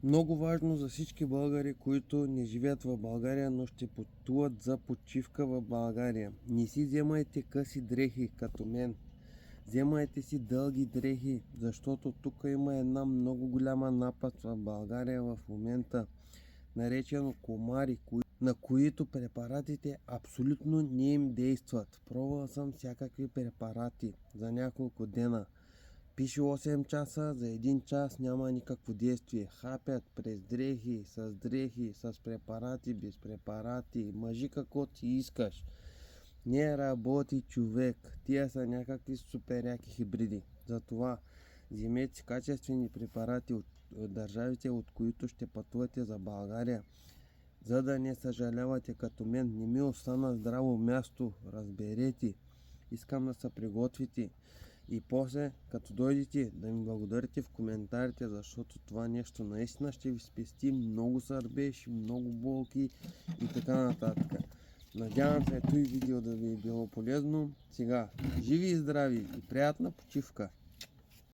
Много важно за всички българи, които не живеят в България, но ще пътуват за почивка в България. Не си вземайте къси дрехи, като мен. Вземайте си дълги дрехи, защото тук има една много голяма напаст в България в момента, наречено комари, на които препаратите абсолютно не им действат. Пробвал съм всякакви препарати за няколко дена. Пише 8 часа, за 1 час няма никакво действие. Хапят през дрехи, с препарати, без препарати. Мъжи какво ти искаш. Не работи човек. Тия са някакви супер яки хибриди. Затова вземете си качествени препарати от държавите, от които ще пътувате за България. За да не съжалявате като мен. Не ми остана здраво място. Разберете. Искам да се приготвите. И после, като дойдете, да ми благодарите в коментарите, защото това нещо наистина ще ви спести много сърбеж, много болки и така нататък. Надявам се това видео да ви е било полезно. Сега, живи и здрави и приятна почивка!